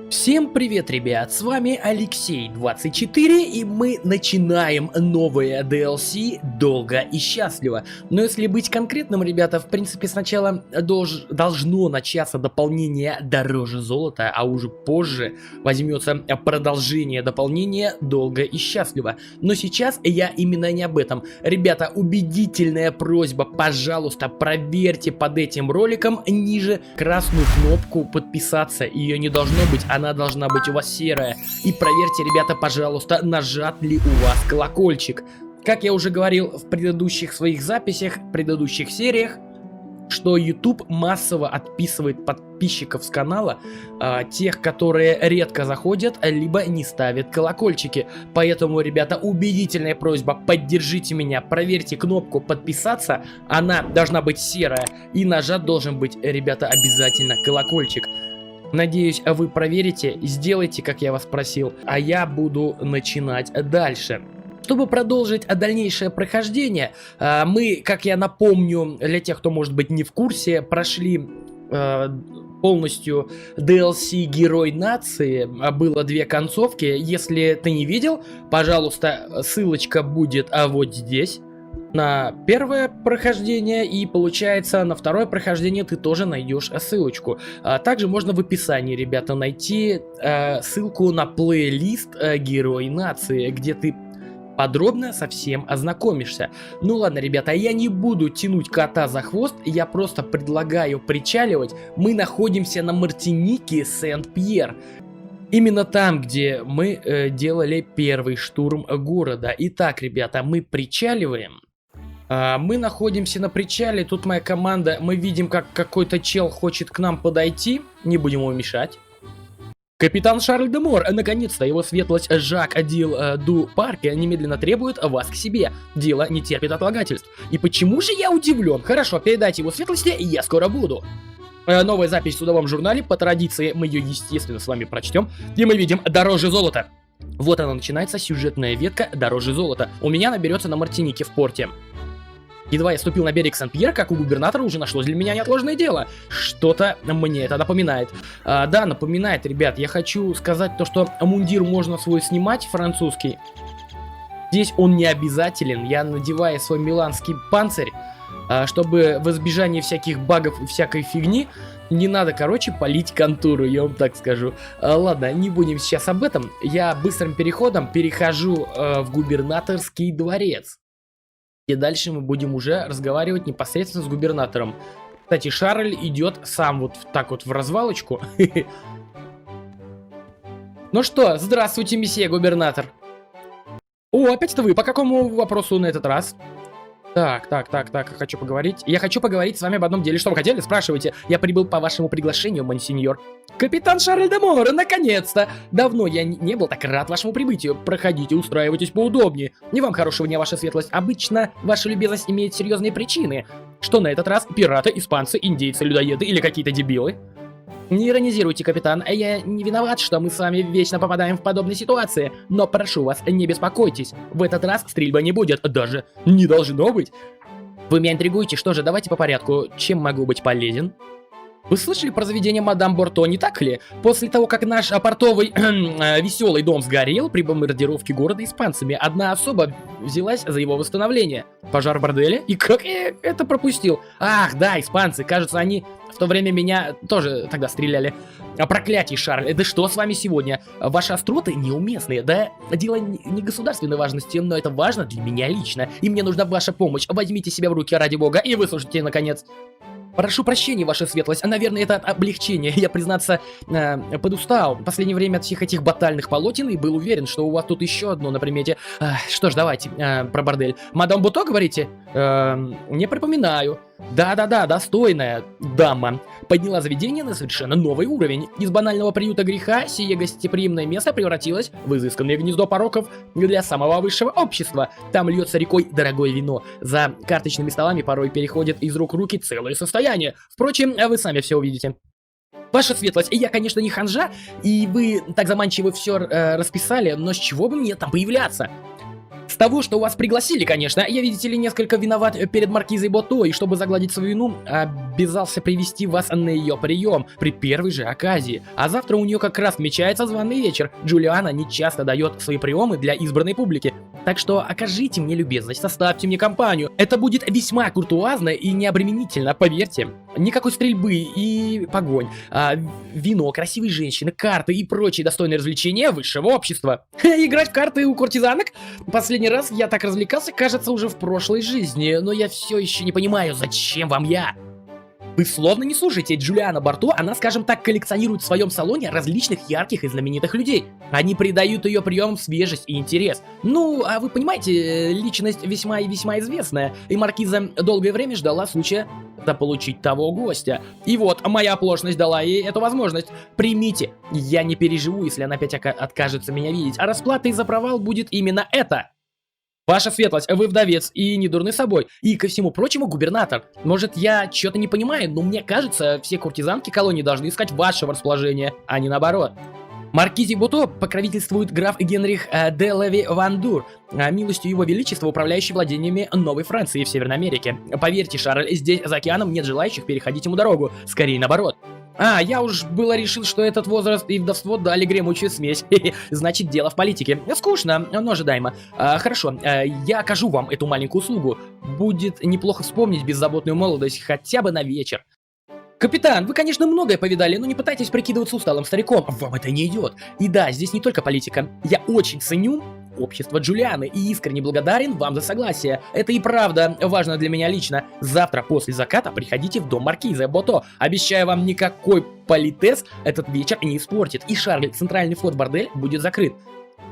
Всем привет, ребят, с вами Алексей24, и мы начинаем новое DLC «Долго и счастливо». Но если быть конкретным, ребята, в принципе сначала должно начаться дополнение «Дороже золота», а уже позже возьмется продолжение дополнения «Долго и счастливо». Но сейчас я именно не об этом. Ребята, убедительная просьба, пожалуйста, проверьте под этим роликом ниже красную кнопку «Подписаться», ее не должно быть, она должна быть у вас серая. И проверьте, ребята, пожалуйста, нажат ли у вас колокольчик. Как я уже говорил в предыдущих своих записях, в предыдущих сериях, что YouTube массово отписывает подписчиков с канала, тех, которые редко заходят, либо не ставят колокольчики. Поэтому, ребята, убедительная просьба, поддержите меня, проверьте кнопку подписаться, она должна быть серая, и нажат должен быть, ребята, обязательно колокольчик. Надеюсь, вы проверите, сделайте, как я вас просил, а я буду начинать дальше. Чтобы продолжить дальнейшее прохождение, мы, как я напомню, для тех, кто может быть не в курсе, прошли полностью DLC Герой Нации. Было две концовки. Если ты не видел, пожалуйста, ссылочка будет вот здесь. На первое прохождение, и получается на второе прохождение ты тоже найдешь ссылочку. Также можно в описании, ребята, найти ссылку на плейлист Герой Нации, где ты подробно со всем ознакомишься. Ну ладно, ребята, я не буду тянуть кота за хвост, я просто предлагаю причаливать. Мы находимся на Мартинике, Сент-Пьер. Именно там, где мы делали первый штурм города. Итак, ребята, мы причаливаем. Мы находимся на причале, тут моя команда, мы видим, как какой-то чел хочет к нам подойти, не будем ему мешать. Капитан Шарль де Мор, наконец-то, его светлость Жак Адил Ду Парке немедленно требует вас к себе. Дело не терпит отлагательств. И почему же я удивлен? Хорошо, передайте его светлости, и я скоро буду. Новая запись в судовом журнале, по традиции мы ее, естественно, с вами прочтем. И мы видим «Дороже золота». Вот она начинается, сюжетная ветка «Дороже золота». У меня наберется на Мартинике в порте. Едва я ступил на берег Сен-Пьер, как у губернатора уже нашлось для меня неотложное дело. Что-то мне это напоминает. Да, напоминает, ребят. Я хочу сказать то, что мундир можно свой снимать, французский. Здесь он не обязателен. Я надеваю свой миланский панцирь, чтобы в избежании всяких багов и всякой фигни не надо, короче, палить контуру, я вам так скажу. Ладно, не будем сейчас об этом. Я быстрым переходом перехожу в губернаторский дворец. И дальше мы будем уже разговаривать непосредственно с губернатором. Кстати, Шарль идет сам вот так вот в развалочку. Ну что, здравствуйте, месье губернатор. О, опять-то вы. По какому вопросу на этот раз? Так, хочу поговорить. Я хочу поговорить с вами об одном деле. Что вы хотели? Спрашивайте. Я прибыл по вашему приглашению, монсеньор. Капитан Шарль де Мор, наконец-то! Давно я не был так рад вашему прибытию. Проходите, устраивайтесь поудобнее. Не вам хорошего дня, ваша светлость. Обычно ваша любезность имеет серьезные причины. Что на этот раз? Пираты, испанцы, индейцы, людоеды или какие-то дебилы? Не иронизируйте, капитан, я не виноват, что мы с вами вечно попадаем в подобные ситуации, но прошу вас, не беспокойтесь, в этот раз стрельбы не будет, даже не должно быть. Вы меня интригуете, что же, давайте по порядку, чем могу быть полезен? Вы слышали про заведение мадам Борто, не так ли? После того, как наш портовый веселый дом сгорел при бомбардировке города испанцами, одна особа взялась за его восстановление. Пожар в борделе? И как я это пропустил? Ах, да, испанцы, кажется, они в то время меня тоже тогда стреляли. Проклятие, Шарль, да что с вами сегодня? Ваши остроты неуместные, да? Дело не государственной важности, но это важно для меня лично, и мне нужна ваша помощь. Возьмите себя в руки ради бога и выслушайте, наконец. Прошу прощения, ваша светлость, наверное, это от облегчения. Я, признаться, подустал в последнее время от всех этих батальных полотен и был уверен, что у вас тут еще одно на примете. Что ж, давайте, про бордель. Мадам Буто, говорите? Не припоминаю. Да-да-да, достойная дама. Подняла заведение на совершенно новый уровень. Из банального приюта греха сие гостеприимное место превратилось в изысканное гнездо пороков для самого высшего общества. Там льется рекой дорогое вино. За карточными столами порой переходит из рук в руки целое состояние. Впрочем, вы сами все увидите. Ваша светлость, я, конечно, не ханжа, и вы так заманчиво все расписали, но с чего бы мне там появляться? С того, что вас пригласили, конечно, я, видите ли, несколько виноват перед маркизой Бото, и чтобы загладить свою вину, обязался привести вас на ее прием при первой же оказии. А завтра у нее как раз отмечается званый вечер. Джулиана не часто дает свои приемы для избранной публики. Так что окажите мне любезность, составьте мне компанию. Это будет весьма куртуазно и необременительно, поверьте. Никакой стрельбы и погонь, вино, красивые женщины, карты и прочие достойные развлечения высшего общества. Играть в карты у куртизанок? Последний раз я так развлекался, кажется, уже в прошлой жизни, но я все еще не понимаю, зачем вам я? Вы словно не слушаете Джулиана Барто, она, скажем так, коллекционирует в своем салоне различных ярких и знаменитых людей. Они придают ее приемам свежесть и интерес. Ну, а вы понимаете, личность весьма и весьма известная, и маркиза долгое время ждала случая заполучить того гостя. И вот, моя оплошность дала ей эту возможность. Примите, я не переживу, если она опять откажется меня видеть, а расплатой за провал будет именно это. Ваша светлость, вы вдовец и не дурны собой. И ко всему прочему губернатор. Может, я что-то не понимаю, но мне кажется, все куртизанки колонии должны искать вашего расположения, а не наоборот. Маркизе Бото покровительствует граф Генрих де Леви Ван Дур, милостью его величества, управляющий владениями Новой Франции в Северной Америке. Поверьте, Шарль, здесь за океаном нет желающих переходить ему дорогу, скорее наоборот. Я уж было решил, что этот возраст и вдовство дали гремучую смесь. Значит, дело в политике. Скучно, но ожидаемо. Хорошо, я окажу вам эту маленькую услугу. Будет неплохо вспомнить беззаботную молодость хотя бы на вечер. Капитан, вы, конечно, многое повидали, но не пытайтесь прикидываться усталым стариком. Вам это не идет. И да, здесь не только политика. Я очень ценю общество Джулианы и искренне благодарен вам за согласие. Это и правда важно для меня лично. Завтра после заката приходите в дом маркиза Бото. Обещаю вам, никакой политес этот вечер не испортит. И Шарль, центральный вход-бордель будет закрыт.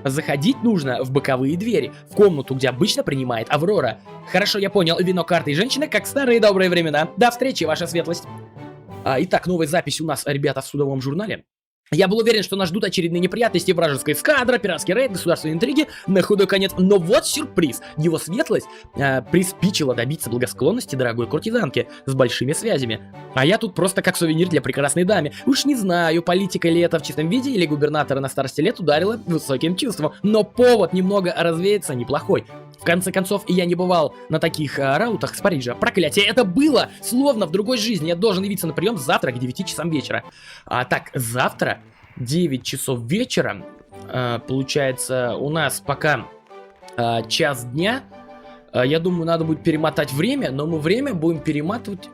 Заходить нужно в боковые двери, в комнату, где обычно принимает Аврора. Хорошо, я понял, вино, карты и женщины, как в старые добрые времена. До встречи, ваша светлость. Итак, новая запись у нас, ребята, в судовом журнале. Я был уверен, что нас ждут очередные неприятности, вражеская эскадра, пиратский рейд, государственные интриги, на худой конец. Но вот сюрприз! Его светлость приспичила добиться благосклонности дорогой куртизанки с большими связями. А я тут просто как сувенир для прекрасной дамы. Уж не знаю, политика ли это в чистом виде, или губернатора на старости лет ударила высоким чувством. Но повод немного развеяться неплохой. В конце концов, я не бывал на таких раутах с Парижа. Проклятие, это было словно в другой жизни. Я должен явиться на прием завтра к 9 часам вечера. Так, завтра 9 часов вечера. Получается, у нас пока час дня. Я думаю, надо будет перемотать время, но мы время будем перематывать...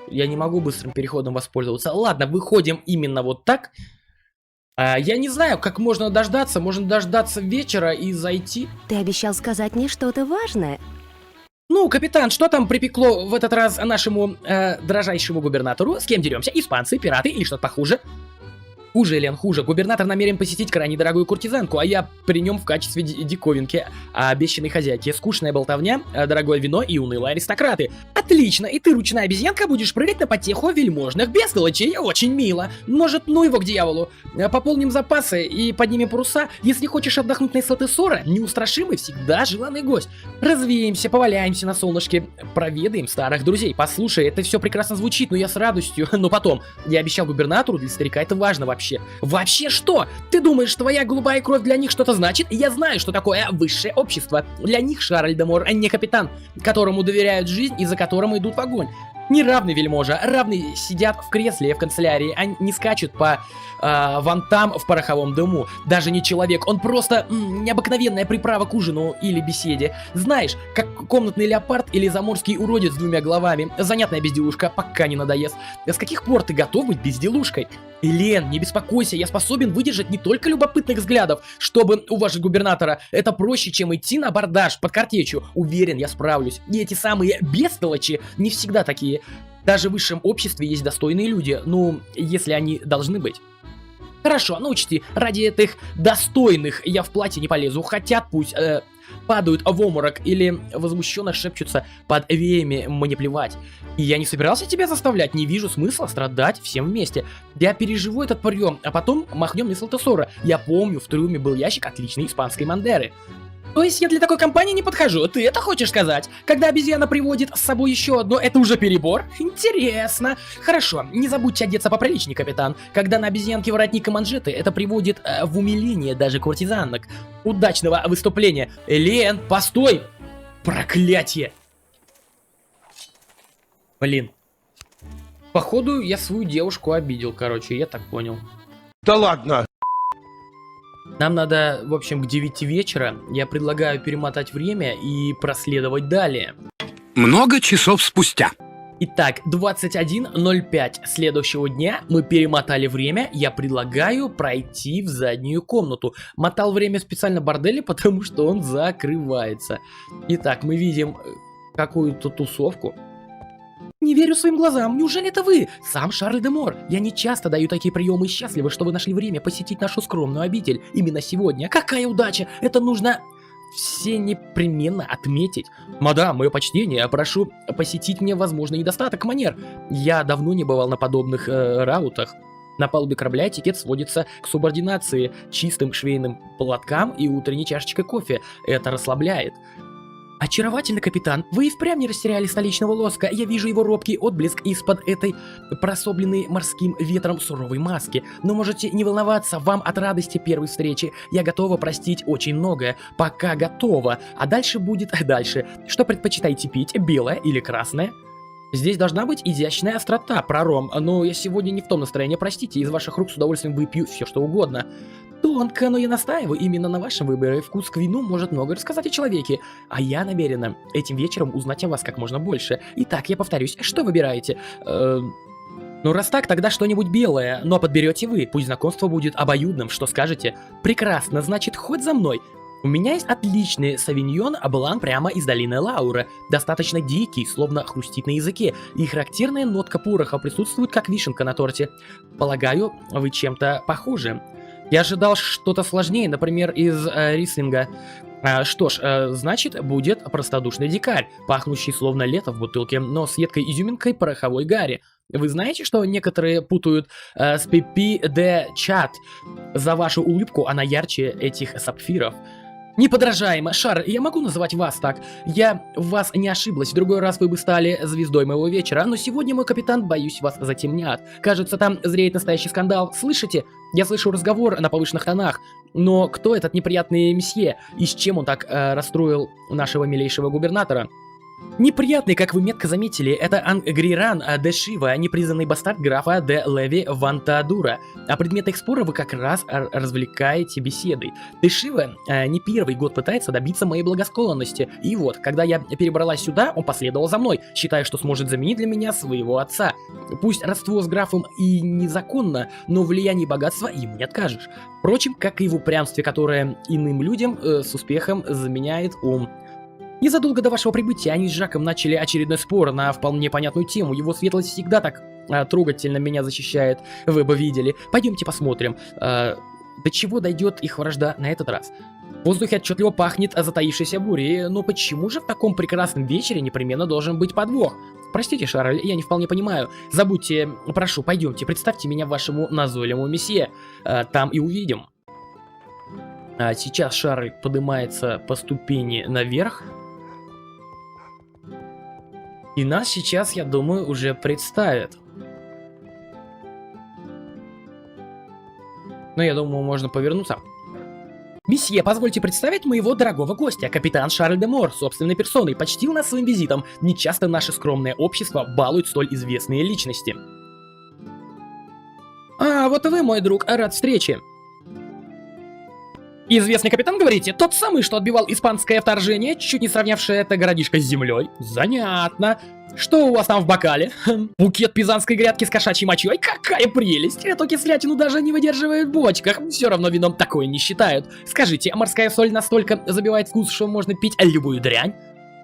Я не могу быстрым переходом воспользоваться. Ладно, выходим именно вот так. Я не знаю, как можно дождаться. Можно дождаться вечера и зайти. Ты обещал сказать мне что-то важное. Ну, капитан, что там припекло в этот раз нашему дрожайшему губернатору? С кем деремся? Испанцы, пираты или что-то похуже? Хуже, Лен, хуже. Губернатор намерен посетить крайне дорогую куртизанку, а я при нем в качестве диковинки обещанной хозяйки. Скучная болтовня, дорогое вино и унылые аристократы. Отлично, и ты, ручная обезьянка, будешь прыгать на потеху вельможных бестолочей. Очень мило. Может, ну его к дьяволу. Пополним запасы и поднимем паруса. Если хочешь отдохнуть на Ислатесора, неустрашимый всегда желанный гость. Развеемся, поваляемся на солнышке, проведаем старых друзей. Послушай, это все прекрасно звучит, но я с радостью. Но потом, я обещал губернатору, для старика это важно вообще. Вообще что? Ты думаешь, твоя голубая кровь для них что-то значит? Я знаю, что такое высшее общество. Для них Шарль де Мор не капитан, которому доверяют жизнь и за которым идут в огонь. Не равный вельможа, равные сидят в кресле в канцелярии, а не скачут по вон там в пороховом дыму. Даже не человек, он просто необыкновенная приправа к ужину или беседе. Знаешь, как комнатный леопард или заморский уродец с двумя головами. Занятная безделушка, пока не надоест. С каких пор ты готов быть безделушкой? Элен, не беспокойся, я способен выдержать не только любопытных взглядов, чтобы уважить губернатора. Это проще, чем идти на абордаж под картечью. Уверен, я справлюсь. И эти самые бестолочи не всегда такие. Даже в высшем обществе есть достойные люди, ну, если они должны быть. Хорошо, ну учти, ради этих достойных я в платье не полезу. Хотят пусть падают в обморок или возмущенно шепчутся под веями, мне плевать. И я не собирался тебя заставлять, не вижу смысла страдать всем вместе. Я переживу этот прием, а потом махнем на Ислатесора. Я помню, в трюме был ящик отличной испанской мандеры. То есть я для такой компании не подхожу, ты это хочешь сказать? Когда обезьяна приводит с собой еще одно, это уже перебор? Интересно. Хорошо, не забудьте одеться поприличнее, капитан. Когда на обезьянке воротник и манжеты, это приводит в умиление даже куртизанок. Удачного выступления. Лен, постой! Проклятие! Блин. Походу, я свою девушку обидел, короче, я так понял. Да ладно! Нам надо, в общем, к 9 вечера. Я предлагаю перемотать время и проследовать далее. Много часов спустя. Итак, 21:05 следующего дня мы перемотали время. Я предлагаю пройти в заднюю комнату. Мотал время специально борделе, потому что он закрывается. Итак, мы видим какую-то тусовку. Не верю своим глазам, неужели это вы? Сам Шарль де Мор. Я не часто даю такие приемы и счастливы, что вы нашли время посетить нашу скромную обитель. Именно сегодня. Какая удача! Это нужно все непременно отметить. Мадам, мое почтение, прошу посетить мне возможный недостаток манер. Я давно не бывал на подобных раутах. На палубе корабля этикет сводится к субординации, чистым швейным платкам и утренней чашечкой кофе. Это расслабляет. Очаровательно, капитан. Вы и впрямь не растеряли столичного лоска. Я вижу его робкий отблеск из-под этой прособленной морским ветром суровой маски. Но можете не волноваться, вам от радости первой встречи. Я готова простить очень многое. Пока готова. А дальше будет дальше. Что предпочитаете пить? Белое или красное? Здесь должна быть изящная острота, прором. Но я сегодня не в том настроении, простите. Из ваших рук с удовольствием выпью все, что угодно. Тонко, но я настаиваю именно на вашем выборе. Вкус к вину может много рассказать о человеке. А я намерена этим вечером узнать о вас как можно больше. Итак, я повторюсь, что выбираете? Ну раз так, тогда что-нибудь белое. Но подберете вы, пусть знакомство будет обоюдным, что скажете? Прекрасно, значит, хоть за мной. У меня есть отличный савиньон Блан прямо из долины Лаура. Достаточно дикий, словно хрустит на языке. И характерная нотка пороха присутствует, как вишенка на торте. Полагаю, вы чем-то похожи. Я ожидал что-то сложнее, например, из рислинга. Что ж, значит, будет простодушный дикарь, пахнущий словно лето в бутылке, но с едкой изюминкой пороховой гари. Вы знаете, что некоторые путают с Пипи де Чат? За вашу улыбку она ярче этих сапфиров. Неподражаемо, Шар, я могу называть вас так. Я в вас не ошиблась, в другой раз вы бы стали звездой моего вечера, но сегодня, мой капитан, боюсь, вас затемнят. Кажется, там зреет настоящий скандал. Слышите? Я слышу разговор на повышенных тонах. Но кто этот неприятный месье? И с чем он так расстроил нашего милейшего губернатора? Неприятный, как вы метко заметили, это Ангриран де Шива, непризнанный бастард графа де Леви Вантадура. А предмет их спора вы как раз развлекаете беседой. Де Шива не первый год пытается добиться моей благосклонности. И вот, когда я перебралась сюда, он последовал за мной, считая, что сможет заменить для меня своего отца. Пусть родство с графом и незаконно, но влияние и богатство им не откажешь. Впрочем, как и в упрямстве, которое иным людям с успехом заменяет ум. Незадолго до вашего прибытия они с Жаком начали очередной спор на вполне понятную тему. Его светлость всегда так трогательно меня защищает, вы бы видели. Пойдемте посмотрим, до чего дойдет их вражда на этот раз. В воздухе отчетливо пахнет затаившейся бурей, но почему же в таком прекрасном вечере непременно должен быть подвох? Простите, Шарль, я не вполне понимаю. Забудьте, прошу, пойдемте, представьте меня вашему назойливому месье. Там и увидим. Сейчас Шарль поднимается по ступени наверх. И нас сейчас, я думаю, уже представят. Но я думаю, можно повернуться. Месье, позвольте представить моего дорогого гостя, капитан Шарль де Мор, собственной персоной, почтил нас своим визитом. Нечасто наше скромное общество балует столь известные личности. А, вот и вы, мой друг, рад встрече. Известный капитан, говорите? Тот самый, что отбивал испанское вторжение, чуть не сравнявшее это городишко с землей? Занятно. Что у вас там в бокале? Букет пизанской грядки с кошачьей мочой? Какая прелесть! Эту кислятину даже не выдерживают в бочках. Все равно вином такое не считают. Скажите, а морская соль настолько забивает вкус, что можно пить любую дрянь?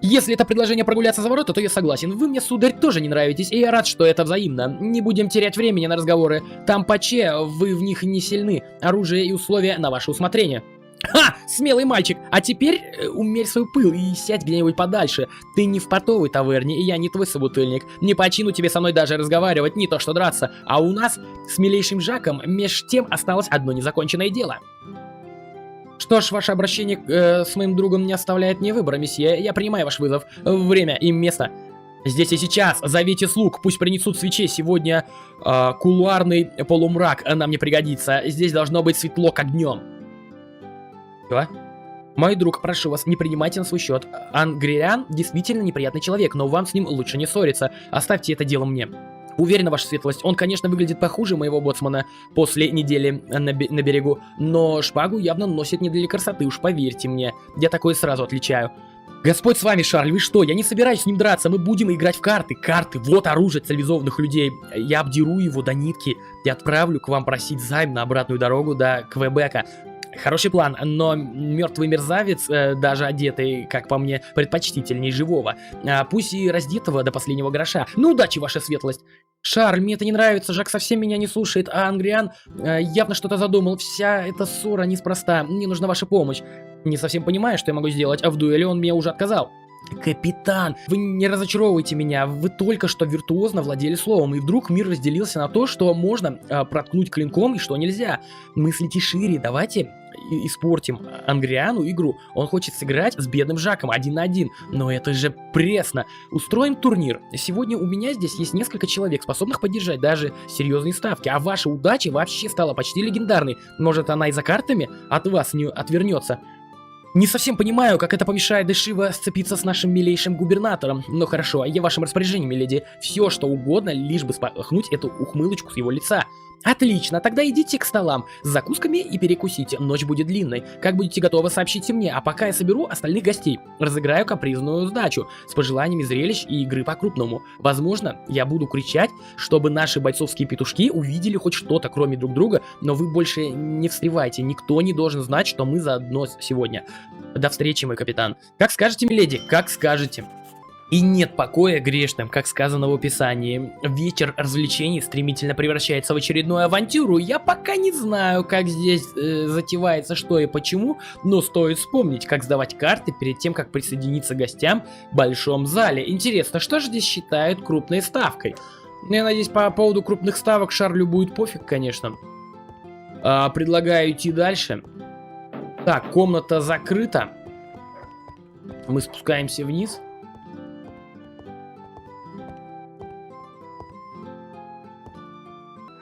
Если это предложение прогуляться за ворота, то я согласен. Вы мне, сударь, тоже не нравитесь, и я рад, что это взаимно. Не будем терять времени на разговоры. Там паче, вы в них не сильны. Оружие и условия на ваше усмотрение. Ха! Смелый мальчик! А теперь умерь свой пыл и сядь где-нибудь подальше. Ты не в портовой таверне, и я не твой собутыльник. Не по чину тебе со мной даже разговаривать, не то что драться. А у нас с милейшим Жаком меж тем осталось одно незаконченное дело. Что ж, ваше обращение с моим другом не оставляет мне выбора, месье. Я принимаю ваш вызов. Время и место. Здесь и сейчас. Зовите слуг, пусть принесут свечей. Сегодня кулуарный полумрак нам не пригодится. Здесь должно быть светло, как днем. Что? Мой друг, прошу вас, не принимайте на свой счет. Ангриан действительно неприятный человек, но вам с ним лучше не ссориться. Оставьте это дело мне. Уверен, ваша светлость, он, конечно, выглядит похуже моего боцмана после недели на берегу, но шпагу явно носит не для красоты, уж поверьте мне. Я такое сразу отличаю. Господь с вами, Шарль, вы что? Я не собираюсь с ним драться, мы будем играть в карты. Карты, вот оружие цивилизованных людей. Я обдеру его до нитки и отправлю к вам просить займ на обратную дорогу до Квебека. Хороший план, но мертвый мерзавец, даже одетый, как по мне, предпочтительней живого. Пусть и раздетого до последнего гроша. Ну, удачи, ваша светлость. Шарль, мне это не нравится, Жак совсем меня не слушает, а Ангриан явно что-то задумал. Вся эта ссора неспроста, мне нужна ваша помощь. Не совсем понимаю, что я могу сделать, а в дуэли он мне уже отказал. Капитан, вы не разочаровывайте меня, вы только что виртуозно владели словом, и вдруг мир разделился на то, что можно проткнуть клинком и что нельзя. Мыслите шире, давайте испортим Ангриану игру. Он хочет сыграть с бедным Жаком 1 на 1, но это же пресно. Устроим турнир. Сегодня у меня здесь есть несколько человек, способных поддержать даже серьезные ставки, а ваша удача вообще стала почти легендарной. Может, она и за картами от вас не отвернется. Не совсем понимаю, как это помешает Дешива сцепиться с нашим милейшим губернатором, но хорошо, я в вашем распоряжении, миледи. Все, что угодно, лишь бы спахнуть эту ухмылочку с его лица. Отлично, тогда идите к столам с закусками и перекусите, ночь будет длинной. Как будете готовы, сообщите мне, а пока я соберу остальных гостей. Разыграю капризную сдачу с пожеланиями зрелищ и игры по-крупному. Возможно, я буду кричать, чтобы наши бойцовские петушки увидели хоть что-то кроме друг друга, но вы больше не встревайте, никто не должен знать, что мы заодно сегодня. До встречи, мой капитан. Как скажете, миледи, как скажете. И нет покоя грешным, как сказано в описании. Вечер развлечений стремительно превращается в очередную авантюру. Я пока не знаю, как здесь затевается что и почему, но стоит вспомнить, как сдавать карты перед тем, как присоединиться к гостям в большом зале. Интересно, что же здесь считают крупной ставкой? Я надеюсь, по поводу крупных ставок Шарлю будет пофиг, конечно. Предлагаю идти дальше. Так, комната закрыта. Мы спускаемся вниз.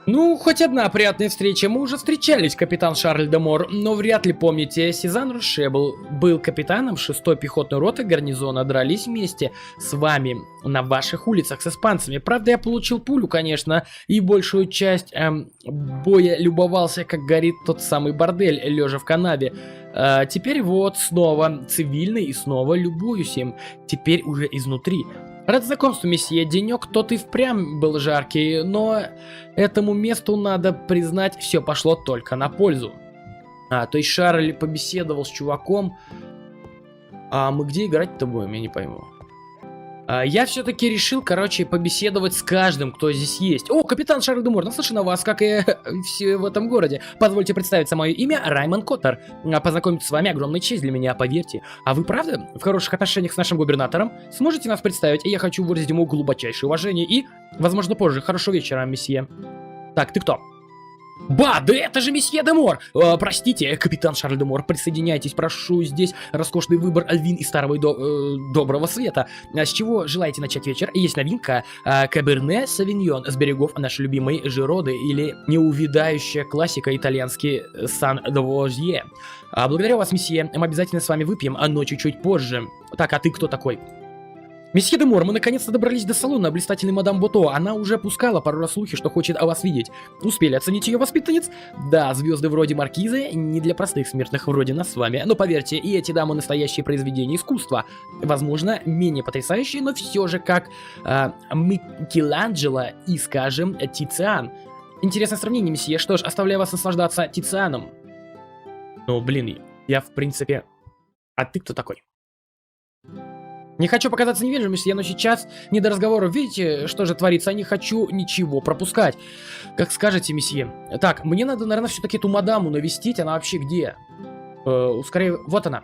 Ну, хоть одна приятная встреча. Мы уже встречались, капитан Шарль де Мор, но вряд ли помните, Сезанн Роше был капитаном 6-й пехотной роты гарнизона, дрались вместе с вами на ваших улицах с испанцами. Правда, я получил пулю, конечно, и большую часть боя любовался, как горит тот самый бордель, лежа в канаве. Теперь вот снова цивильный и снова любуюсь им, теперь уже изнутри. Рад знакомству, месье. Денек тот и впрямь был жаркий, но этому месту, надо признать, все пошло только на пользу. То есть Шарль побеседовал с чуваком. А мы где играть-то будем, я не пойму. Я все-таки решил, короче, побеседовать с каждым, кто здесь есть. О, капитан Шарль де Мор, наслышан о вас, как и все в этом городе. Позвольте представиться, мое имя Раймон Коттер. Познакомиться с вами огромная честь для меня, поверьте. А вы правда в хороших отношениях с нашим губернатором? Сможете нас представить? Я хочу выразить ему глубочайшее уважение и, возможно, позже. Хорошего вечера, месье. Так, ты кто? Ба, да это же месье де Мор! Простите, капитан Шарль де Мор, присоединяйтесь, прошу, здесь роскошный выбор вин из старого и доброго света. С чего желаете начать вечер? Есть новинка Каберне Савиньон с берегов нашей любимой Жироды или неувядающая классика итальянский Сан-Довозье. Благодарю вас, месье, мы обязательно с вами выпьем, но чуть-чуть позже. Так, а ты кто такой? Месье де Мор, мы наконец-то добрались до салона блистательной мадам Бото. Она уже пускала пару раз слухи, что хочет о вас видеть. Успели оценить ее воспитанниц? Да, звезды вроде маркизы не для простых смертных вроде нас с вами. Но поверьте, и эти дамы настоящие произведения искусства. Возможно, менее потрясающие, но все же как Микеланджело и, скажем, Тициан. Интересное сравнение, месье. Что ж, оставляю вас наслаждаться Тицианом. Ну, блин, я в принципе... А ты кто такой? Не хочу показаться невежливым, месье, но сейчас не до разговоров. Видите, что же творится? Я не хочу ничего пропускать. Как скажете, месье. Так, мне надо, наверное, все-таки эту мадаму навестить. Она вообще где? Скорее, вот она.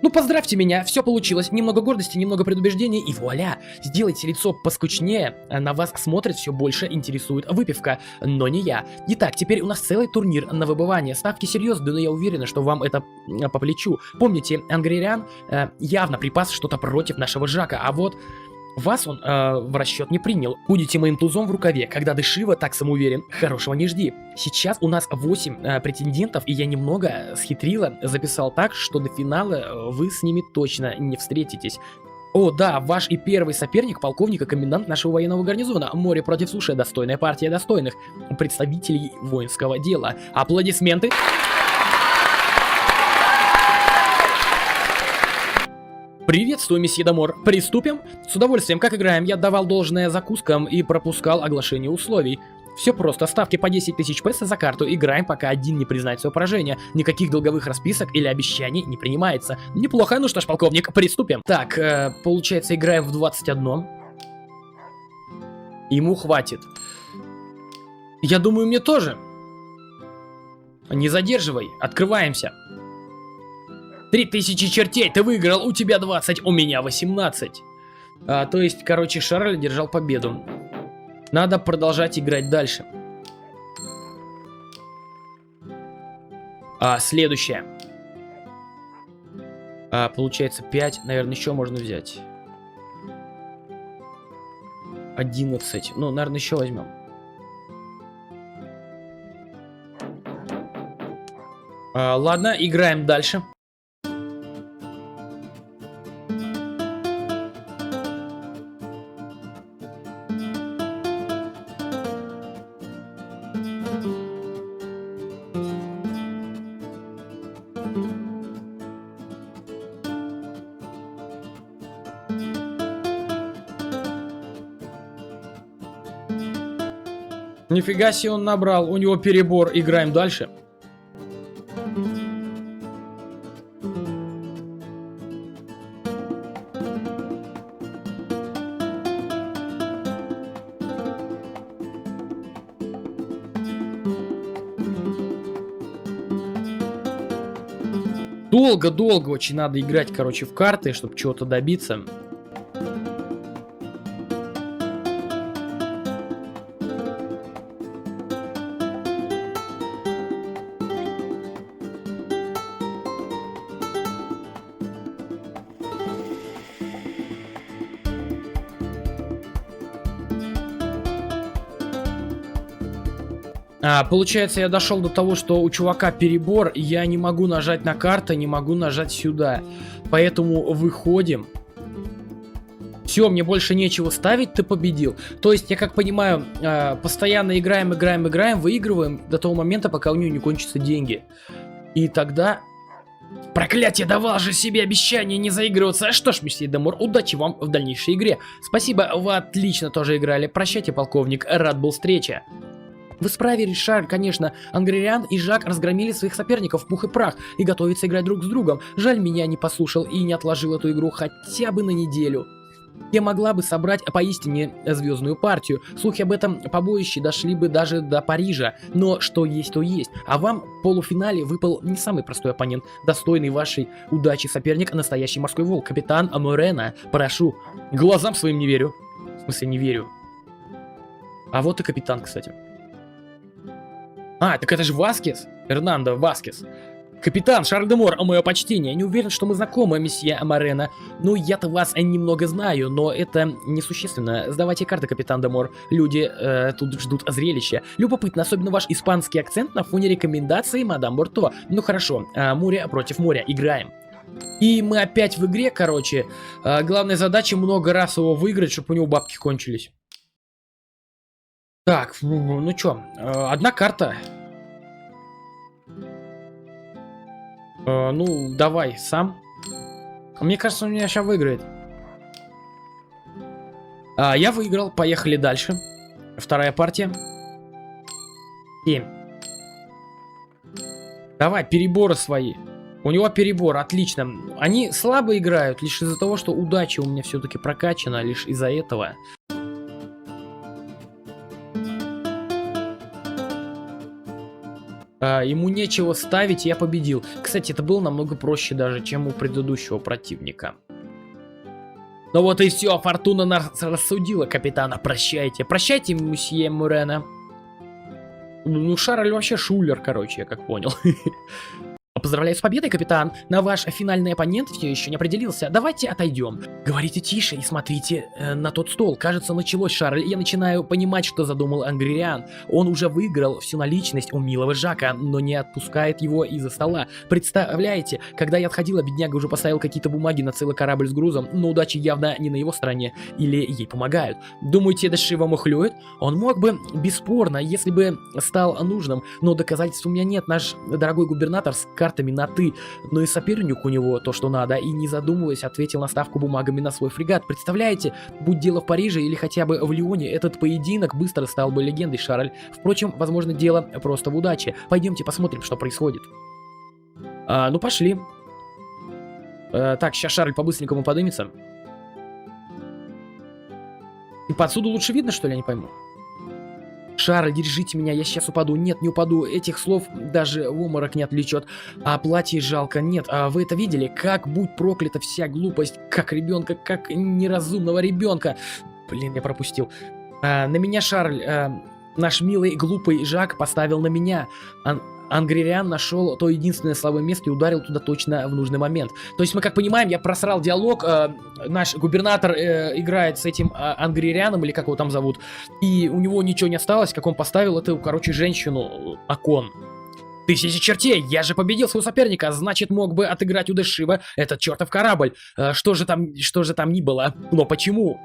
Ну, поздравьте меня, все получилось. Немного гордости, немного предубеждения, и вуаля! Сделайте лицо поскучнее, на вас смотрит все больше, интересует выпивка, но не я. Итак, теперь у нас целый турнир на выбывание. Ставки серьезные, но я уверена, что вам это по плечу. Помните, Ангририан явно припас что-то против нашего Жака, а вот... Вас он в расчет не принял. Будете моим тузом в рукаве. Когда Дешива так самоуверен, хорошего не жди. Сейчас у нас 8 претендентов, и я немного схитрила, записал так, что до финала вы с ними точно не встретитесь. О, да, ваш и первый соперник, полковник и комендант нашего военного гарнизона. Море против суши, достойная партия достойных представителей воинского дела. Аплодисменты. Приветствую, месье Дамор. Приступим? С удовольствием, как играем? Я давал должное закускам и пропускал оглашение условий. Все просто, ставки по 10 тысяч песо за карту, играем, пока один не признает свое поражение. Никаких долговых расписок или обещаний не принимается. Неплохо, ну что ж, полковник, приступим. Так, получается, играем в 21. Ему хватит. Я думаю, мне тоже. Не задерживай, открываемся. 3000 чертей, ты выиграл, у тебя 20, у меня 18. То есть, короче, Шарль держал победу. Надо продолжать играть дальше. Следующее. Получается 5, наверное, еще можно взять. 11, ну, наверное, еще возьмем. Ладно, играем дальше. Нифига себе он набрал, у него перебор, играем дальше. Долго-долго очень надо играть, короче, в карты, чтобы чего-то добиться. Получается, я дошел до того, что у чувака перебор, я не могу нажать на карту, не могу нажать сюда. Поэтому выходим. Все, мне больше нечего ставить, ты победил. То есть, я как понимаю, постоянно играем, выигрываем до того момента, пока у него не кончатся деньги. И тогда... Проклятие, давал же себе обещание не заигрываться. Что ж, месье Дамор, удачи вам в дальнейшей игре. Спасибо, вы отлично тоже играли. Прощайте, полковник, рад был встрече. Вы справились, Шарль, конечно. Ангририан и Жак разгромили своих соперников в пух и прах и готовятся играть друг с другом. Жаль, меня не послушал и не отложил эту игру хотя бы на неделю. Я могла бы собрать поистине звездную партию. Слухи об этом побоище дошли бы даже до Парижа. Но что есть, то есть. А вам в полуфинале выпал не самый простой оппонент. Достойный вашей удачи соперник, настоящий морской волк, капитан Морена. Прошу. Глазам своим не верю. В смысле, не верю. А вот и капитан, кстати. Так это же Васкес. Эрнандо Васкес. Капитан Шарль де Мор, мое почтение. Не уверен, что мы знакомы, месье Морена. Ну, я-то вас немного знаю, но это несущественно. Сдавайте карты, капитан де Мор. Люди тут ждут зрелища. Любопытно, особенно ваш испанский акцент на фоне рекомендаций мадам Борто. Ну хорошо, море против моря. Играем. И мы опять в игре, короче. Главная задача много раз его выиграть, чтобы у него бабки кончились. Так, ну чё, одна карта. Ну, давай, сам. Мне кажется, он меня сейчас выиграет. Я выиграл, поехали дальше. Вторая партия. 7. Давай, переборы свои. У него перебор, отлично. Они слабо играют, лишь из-за того, что удача у меня все-таки прокачана, лишь из-за этого. Ему нечего ставить, я победил. Кстати, это было намного проще даже, чем у предыдущего противника. Ну вот и все, фортуна нас рассудила, капитана. Прощайте. Прощайте, мсье Мурена. Ну, Шарль вообще шулер, короче, я как понял. Поздравляю с победой, капитан. На ваш финальный оппонент все еще не определился. Давайте отойдем. Говорите тише и смотрите на тот стол. Кажется, началось, Шарль. Я начинаю понимать, что задумал Ангририан. Он уже выиграл всю наличность у милого Жака, но не отпускает его из-за стола. Представляете, когда я отходила, бедняга уже поставил какие-то бумаги на целый корабль с грузом, но удача явно не на его стороне. Или ей помогают. Думаете, Дэшива мухлюет? Он мог бы, бесспорно, если бы стал нужным, но доказательств у меня нет. Наш дорогой губернатор с картами на «ты», но и соперник у него то, что надо, и не задумываясь ответил на ставку бумагами на свой фрегат. Представляете, будь дело в Париже или хотя бы в Лионе, этот поединок быстро стал бы легендой, Шарль. Впрочем, возможно, дело просто в удаче. Пойдемте посмотрим, что происходит. Ну, пошли. Так, сейчас Шарль по-быстренькому подымется. И подсуду лучше видно, что ли, я не пойму. Шарль, держите меня, я сейчас упаду. Нет, не упаду. Этих слов даже в обморок не отвлечет. А платье жалко. Нет, вы это видели? Как будь проклята вся глупость. Как ребенка, как неразумного ребенка. Блин, я пропустил. На меня Шарль, наш милый глупый Жак поставил на меня. Ангририан нашел то единственное слабое место и ударил туда точно в нужный момент. То есть мы, как понимаем, я просрал диалог, наш губернатор играет с этим Ангририаном, или как его там зовут, и у него ничего не осталось, как он поставил эту, короче, женщину на кон. Тысячи чертей, я же победил своего соперника, значит мог бы отыграть у Дэшива этот чертов корабль. Что же там ни было, но почему?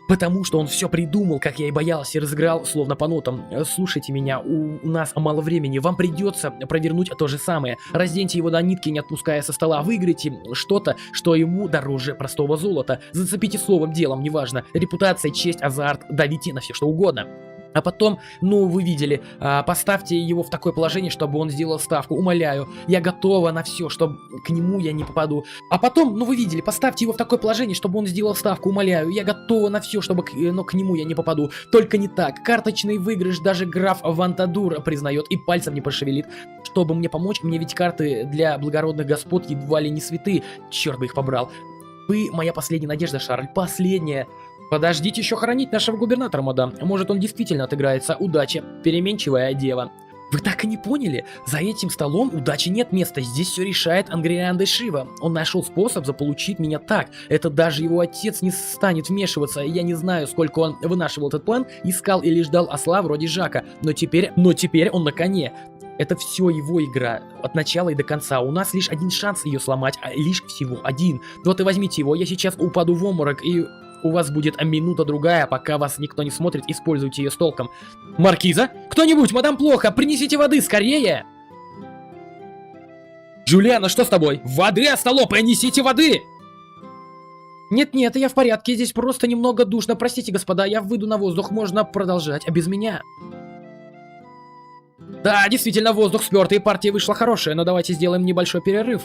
Потому что он все придумал, как я и боялся, и разыграл словно по нотам. Слушайте меня, у нас мало времени, вам придется провернуть то же самое. Разденьте его до нитки, не отпуская со стола, выиграйте что-то, что ему дороже простого золота. Зацепите словом, делом, неважно. Репутация, честь, азарт, давите на все что угодно. А потом, ну, вы видели, поставьте его в такое положение, чтобы он сделал ставку. Умоляю, я готова на все, чтобы к нему я не попаду. А потом, ну, вы видели, поставьте его в такое положение, чтобы он сделал ставку. Умоляю, я готова на все, чтобы но к нему я не попаду. Только не так. Карточный выигрыш даже граф Вантадур признает и пальцем не пошевелит. Чтобы мне помочь, мне ведь карты для благородных господ едва ли не святы. Черт бы их побрал. Вы моя последняя надежда, Шарль. Последняя. Подождите еще хоронить нашего губернатора, мадам. Может, он действительно отыграется. Удача. Переменчивая дева. Вы так и не поняли? За этим столом удачи нет места. Здесь все решает Ангририан Дэшива. Он нашел способ заполучить меня так. Это даже его отец не станет вмешиваться. Я не знаю, сколько он вынашивал этот план, искал или ждал осла вроде Жака. Но теперь он на коне. Это все его игра, от начала и до конца. У нас лишь один шанс ее сломать, а лишь всего один. Вот и возьмите его, я сейчас упаду в обморок, и у вас будет минута-другая, пока вас никто не смотрит, используйте ее с толком. Маркиза? Кто-нибудь, мадам плохо, принесите воды, скорее! Джулиана, что с тобой? Воды, остолопы, несите воды! Нет-нет, я в порядке, здесь просто немного душно. Простите, господа, я выйду на воздух, можно продолжать, а без меня. Да, действительно, воздух спёртый, партия вышла хорошая, но давайте сделаем небольшой перерыв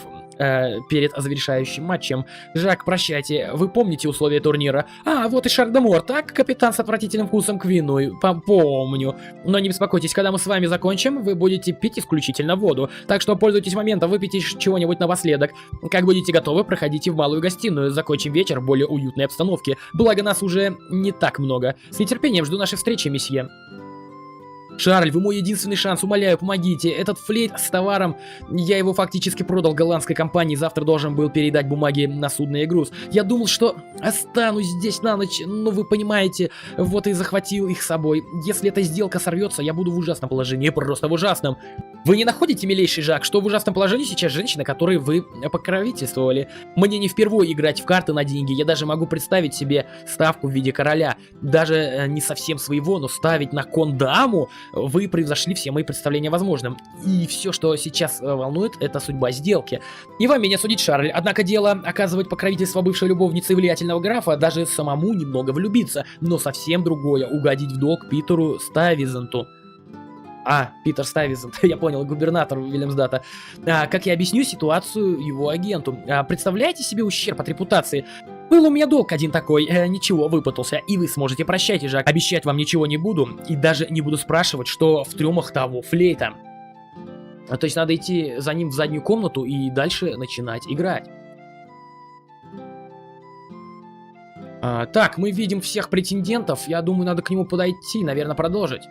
перед завершающим матчем. Жак, прощайте, вы помните условия турнира? А, вот и Шардемор, так, капитан с отвратительным вкусом к вину, помню. Но не беспокойтесь, когда мы с вами закончим, вы будете пить исключительно воду. Так что пользуйтесь моментом, выпейте чего-нибудь напоследок. Как будете готовы, проходите в малую гостиную, закончим вечер в более уютной обстановке. Благо нас уже не так много. С нетерпением жду нашей встречи, месье. Шарль, вы мой единственный шанс, умоляю, помогите. Этот флейт с товаром, я его фактически продал голландской компании, завтра должен был передать бумаги на судно и груз. Я думал, что останусь здесь на ночь, но вы понимаете, вот и захватил их с собой. Если эта сделка сорвется, я буду в ужасном положении, просто в ужасном. Вы не находите, милейший Жак, что в ужасном положении сейчас женщина, которой вы покровительствовали? Мне не впервые играть в карты на деньги, я даже могу представить себе ставку в виде короля. Даже не совсем своего, но ставить на кон даму, вы превзошли все мои представления возможным. И все, что сейчас волнует, это судьба сделки. Не вам меня судить, Шарль, однако дело оказывать покровительство бывшей любовницы влиятельного графа, даже самому немного влюбиться, но совсем другое угодить в долг Питеру Стайвизенту. Питер Стайвизент, я понял, губернатор Вильямсдата. Как я объясню ситуацию его агенту? Представляете себе ущерб от репутации? Был у меня долг один такой, ничего, выпутался, и вы сможете, прощайте, Жак, обещать вам ничего не буду, и даже не буду спрашивать, что в трюмах того флейта. То есть надо идти за ним в заднюю комнату и дальше начинать играть. Так, мы видим всех претендентов. Я думаю, надо к нему подойти, наверное, продолжить.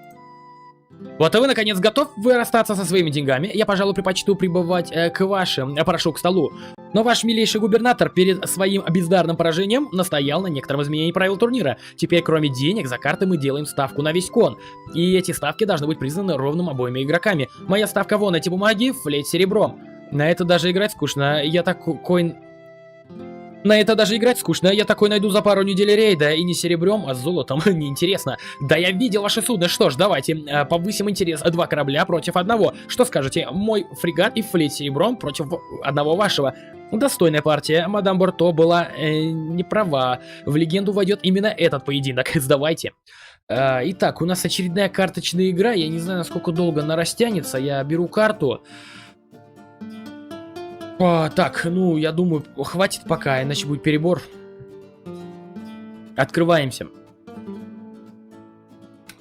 Вот и вы, наконец, готовы расстаться со своими деньгами? Я, пожалуй, предпочту прибывать к вашим, прошу к столу. Но ваш милейший губернатор перед своим бездарным поражением настоял на некотором изменении правил турнира. Теперь, кроме денег, за карты мы делаем ставку на весь кон. И эти ставки должны быть признаны ровным обоими игроками. Моя ставка вон эти бумаги, флейт серебром. На это даже играть скучно. Я такой найду за пару недель рейда, и не серебром, а с золотом. Неинтересно. Да я видел ваше судно. Что ж, давайте повысим интерес. 2 корабля против одного. Что скажете? Мой фрегат и флейт серебром против одного вашего. Достойная партия. Мадам Борто была не права. В легенду войдет именно этот поединок. Сдавайте. Итак, у нас очередная карточная игра. Я не знаю, насколько долго она растянется. Я беру карту. Так, ну, я думаю, хватит пока, иначе будет перебор. Открываемся.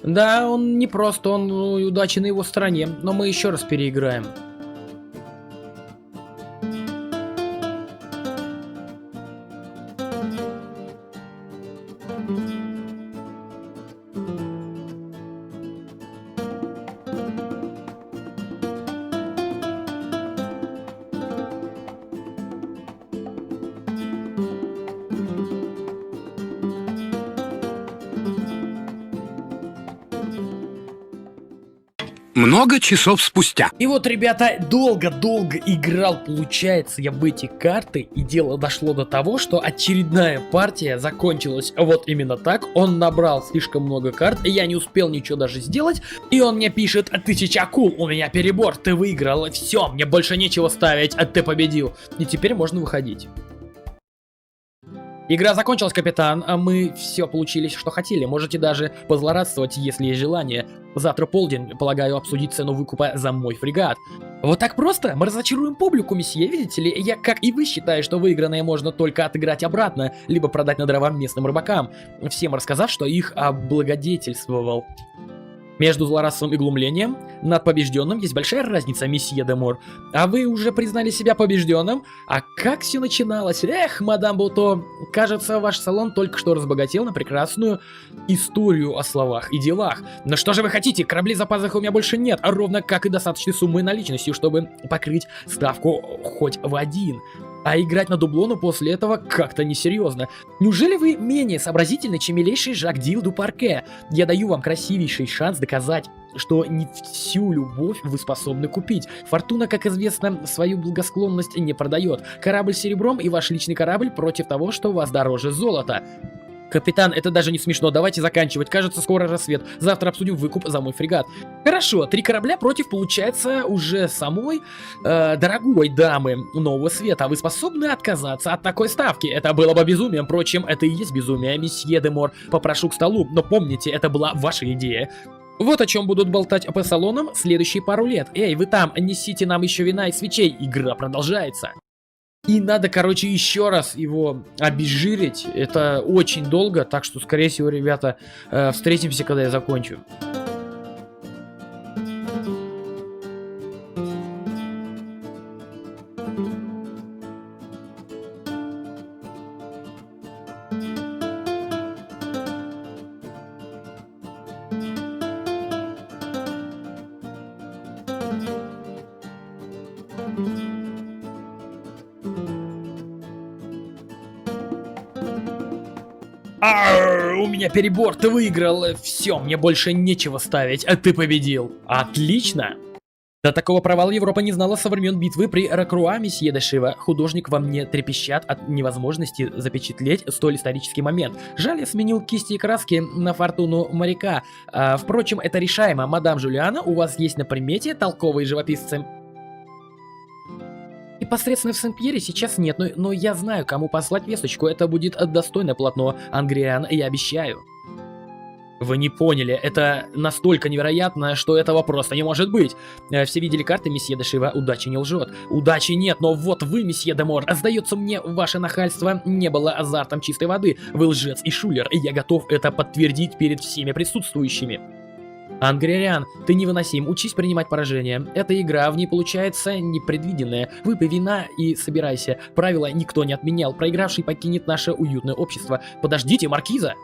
Да, он непрост, удачи на его стороне, но мы еще раз переиграем. Много часов спустя. И вот, ребята, долго-долго играл, получается, я в эти карты, и дело дошло до того, что очередная партия закончилась вот именно так. Он набрал слишком много карт, я не успел ничего даже сделать, и он мне пишет: 1000 акул, у меня перебор, ты выиграл, все, мне больше нечего ставить, а ты победил. И теперь можно выходить. Игра закончилась, капитан, а мы все получили, что хотели. Можете даже позлорадствовать, если есть желание. Завтра полдень, полагаю, обсудить цену выкупа за мой фрегат. Вот так просто? Мы разочаруем публику, месье, видите ли? Я, как и вы, считаю, что выигранное можно только отыграть обратно, либо продать на дрова местным рыбакам, всем рассказав, что их облагодетельствовал. Между злорадством и глумлением над побежденным есть большая разница, месье де Мор. А вы уже признали себя побежденным? А как все начиналось? Эх, мадам Борто, кажется, ваш салон только что разбогател на прекрасную историю о словах и делах. Но что же вы хотите? Кораблей за пазухой у меня больше нет, ровно как и достаточной суммы наличности, чтобы покрыть ставку хоть в один. А играть на дублону после этого как-то несерьезно. Неужели вы менее сообразительны, чем милейший Жак Дил ду Парке? Я даю вам красивейший шанс доказать, что не всю любовь вы способны купить. Фортуна, как известно, свою благосклонность не продает. Корабль серебром и ваш личный корабль против того, что у вас дороже золота. Капитан, это даже не смешно, давайте заканчивать, кажется, скоро рассвет. Завтра обсудим выкуп за мой фрегат. Хорошо, 3 корабля против, получается, уже самой дорогой дамы нового света. Вы способны отказаться от такой ставки? Это было бы безумием, впрочем, это и есть безумие, месье де Мор. Попрошу к столу, но помните, это была ваша идея. Вот о чем будут болтать по салонам следующие пару лет. Эй, вы там, несите нам еще вина и свечей, игра продолжается. И надо, короче, еще раз его обезжирить. Это очень долго, так что, скорее всего, ребята, встретимся, когда я закончу. У меня перебор, ты выиграл. Все, мне больше нечего ставить, а ты победил. Отлично. До такого провала Европа не знала со времен битвы при Рокруа, месье де Шива. Художник во мне трепещет от невозможности запечатлеть столь исторический момент. Жаль, я сменил кисти и краски на фортуну моряка. Впрочем, это решаемо. Мадам Жулиана, у вас есть на примете толковые живописцы? Непосредственно в Сен-Пьере сейчас нет, но я знаю, кому послать весточку. Это будет достойное полотно, Ангриан, я обещаю. Вы не поняли, это настолько невероятно, что этого просто не может быть. Все видели карты, месье де Шива, удачи не лжет. Удачи нет, но вот вы, месье де Мор, сдается мне, ваше нахальство не было азартом чистой воды. Вы лжец и шулер, и я готов это подтвердить перед всеми присутствующими. Ангририан, ты невыносим, учись принимать поражение. Это игра, в ней получается непредвиденное. Выпей вина и собирайся. Правила никто не отменял. Проигравший покинет наше уютное общество. Подождите, маркиза!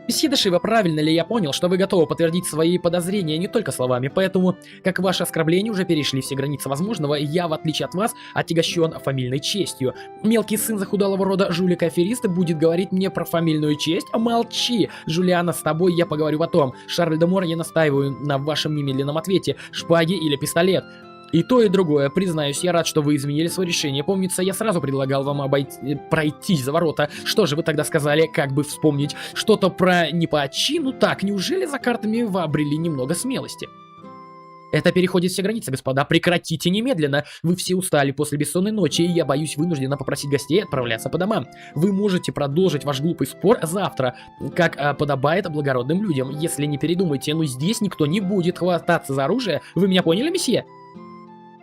Месье де Шива, правильно ли я понял, что вы готовы подтвердить свои подозрения не только словами, поэтому, как ваши оскорбления уже перешли все границы возможного, я, в отличие от вас, отягощен фамильной честью. Мелкий сын захудалого рода жулика-афериста будет говорить мне про фамильную честь? Молчи! Жулиана, с тобой я поговорю потом. Шарль де Мор, я настаиваю на вашем немедленном ответе. Шпаги или пистолет? И то, и другое. Признаюсь, я рад, что вы изменили свое решение. Помнится, я сразу предлагал вам пройтись за ворота. Что же вы тогда сказали, как бы вспомнить? Что-то про не по отчину? Так, неужели за картами вы обрели немного смелости? Это переходит все границы, господа. Прекратите немедленно. Вы все устали после бессонной ночи, и я боюсь вынуждена попросить гостей отправляться по домам. Вы можете продолжить ваш глупый спор завтра, как подобает благородным людям. Если не передумайте, но здесь никто не будет хвататься за оружие. Вы меня поняли, месье?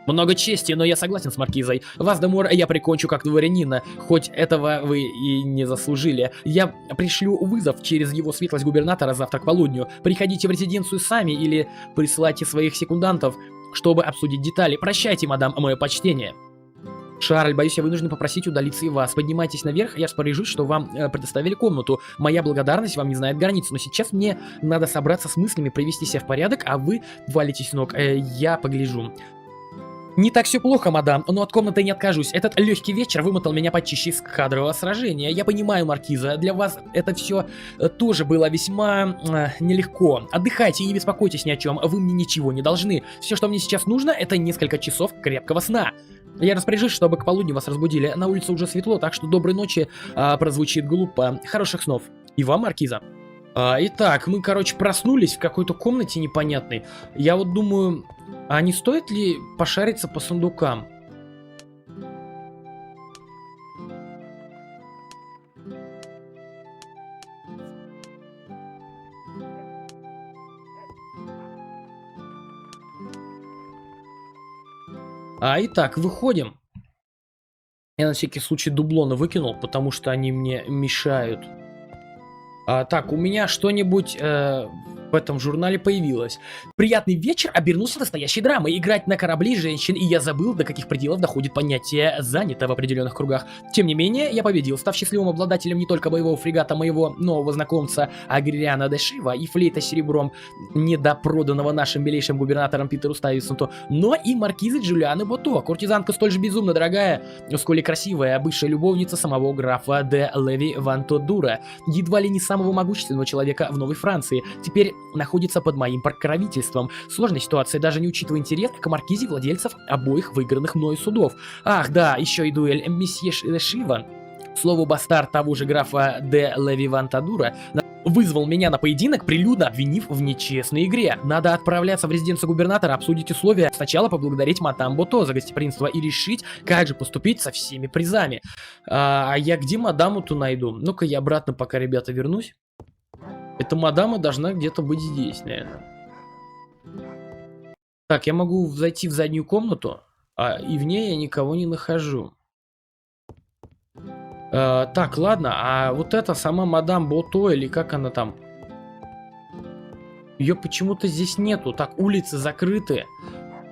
Много чести, но я согласен с маркизой. Вас, де Мор, я прикончу как дворянина, хоть этого вы и не заслужили. Я пришлю вызов через его светлость губернатора завтра к полудню. Приходите в резиденцию сами или присылайте своих секундантов, чтобы обсудить детали. Прощайте, мадам, мое почтение. Шарль, боюсь, я вынужден попросить удалиться и вас. Поднимайтесь наверх, я распоряжусь, что вам предоставили комнату. Моя благодарность вам не знает границ, но сейчас мне надо собраться с мыслями, привести себя в порядок, а вы валитесь с ног. Я погляжу. Не так все плохо, мадам, но от комнаты не откажусь. Этот легкий вечер вымотал меня почище из кадрового сражения. Я понимаю, маркиза, для вас это все тоже было весьма нелегко. Отдыхайте и не беспокойтесь ни о чем, вы мне ничего не должны. Все, что мне сейчас нужно, это несколько часов крепкого сна. Я распоряжусь, чтобы к полудню вас разбудили. На улице уже светло, так что доброй ночи прозвучит глупо. Хороших снов. И вам, маркиза. Итак, мы, короче, проснулись в какой-то комнате непонятной. Я вот думаю, а не стоит ли пошариться по сундукам? Итак, выходим. Я на всякий случай дублоны выкинул, потому что они мне мешают. Так, у меня что-нибудь в этом журнале появилось. Приятный вечер обернулся настоящей драмой. Играть на корабле женщин, и я забыл, до каких пределов доходит понятие «занято» в определенных кругах. Тем не менее, я победил, став счастливым обладателем не только боевого фрегата моего нового знакомца Агририана де Шива и флейта серебром, недопроданного нашим милейшим губернатором Питеру Стайвисонту, но и маркизы Джулианы Бото, куртизанка столь же безумно дорогая, сколь и красивая, бывшая любовница самого графа де Леви Вантодура, едва ли не самого могущественного человека в Новой Франции. Теперь находится под моим покровительством. Сложная ситуация, даже не учитывая интерес к маркизе владельцев обоих выигранных мною судов. Ах, да, еще и дуэль месье де Шива. К слову, бастард того же графа де Леви Вантадура вызвал меня на поединок, прилюдно обвинив в нечестной игре. Надо отправляться в резиденцию губернатора, обсудить условия, сначала поблагодарить мадам Бото за гостеприимство и решить, как же поступить со всеми призами. А я где мадаму-то найду? Ну-ка я обратно, пока ребята вернусь. Эта мадама должна где-то быть здесь, наверное. Так, я могу зайти в заднюю комнату, и в ней я никого не нахожу. Так, ладно, а вот эта сама мадам Бото, или как она там? Ее почему-то здесь нету. Так, улицы закрыты.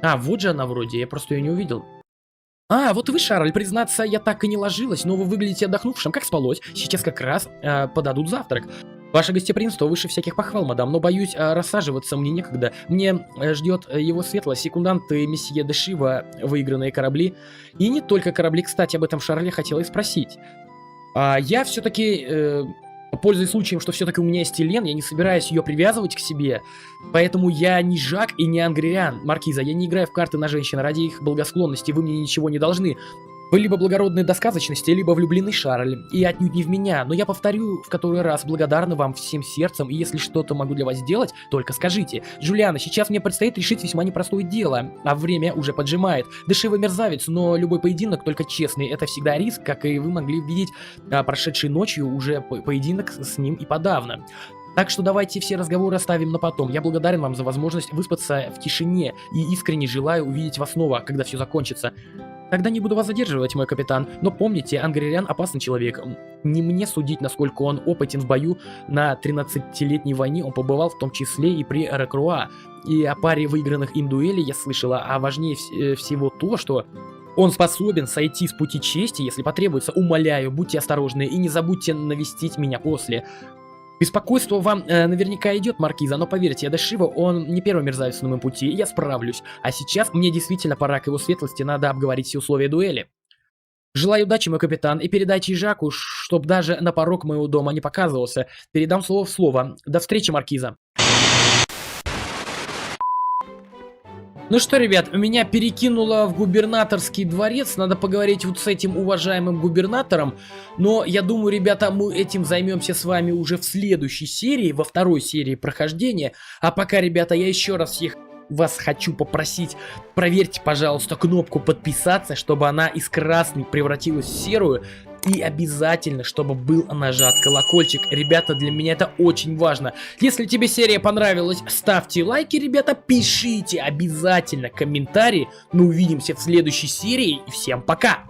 Вот же она вроде, я просто ее не увидел. Вот вы, Шарль, признаться, я так и не ложилась, но вы выглядите отдохнувшим, как спалось. Сейчас как раз подадут завтрак. Ваше гостеприимство выше всяких похвал, мадам, но боюсь, рассаживаться мне некогда. Мне ждет его светлость, секунданты месье де Шива, выигранные корабли. И не только корабли, кстати, об этом Шарле хотела и спросить. Я все-таки, пользуясь случаем, что все-таки у меня есть Элен, я не собираюсь ее привязывать к себе. Поэтому я не Жак и не Ангририан, маркиза, я не играю в карты на женщин ради их благосклонности, вы мне ничего не должны. Вы либо благородны до сказочности, либо влюблены, Шарль, и отнюдь не в меня, но я повторю в который раз, благодарна вам всем сердцем, и если что-то могу для вас сделать, только скажите. Джулиана, сейчас мне предстоит решить весьма непростое дело, а время уже поджимает. Де Шива мерзавец, но любой поединок только честный, это всегда риск, как и вы могли видеть прошедшей ночью уже поединок с ним и подавно. Так что давайте все разговоры оставим на потом. Я благодарен вам за возможность выспаться в тишине и искренне желаю увидеть вас снова, когда все закончится. Тогда не буду вас задерживать, мой капитан, но помните, Ангририан опасный человек. Не мне судить, насколько он опытен в бою. На 13-летней войне он побывал в том числе и при Рекруа. И о паре выигранных им дуэлей я слышала, а важнее всего то, что он способен сойти с пути чести, если потребуется. Умоляю, будьте осторожны и не забудьте навестить меня после. Беспокойство вам наверняка идет, Маркиза, но поверьте, Эдашива, он не первый мерзавец на моем пути, и я справлюсь. А сейчас мне действительно пора к его светлости, надо обговорить все условия дуэли. Желаю удачи, мой капитан, и передайте Жаку, чтоб даже на порог моего дома не показывался. Передам слово в слово. До встречи, Маркиза. Ну что, ребят, меня перекинуло в губернаторский дворец, надо поговорить вот с этим уважаемым губернатором, но я думаю, ребята, мы этим займемся с вами уже в следующей серии, во второй серии прохождения, а пока, ребята, я еще раз всех вас хочу попросить, проверьте, пожалуйста, кнопку подписаться, чтобы она из красной превратилась в серую. И обязательно, чтобы был нажат колокольчик. Ребята, для меня это очень важно. Если тебе серия понравилась, ставьте лайки, ребята, пишите обязательно комментарии. Мы увидимся в следующей серии. И всем пока!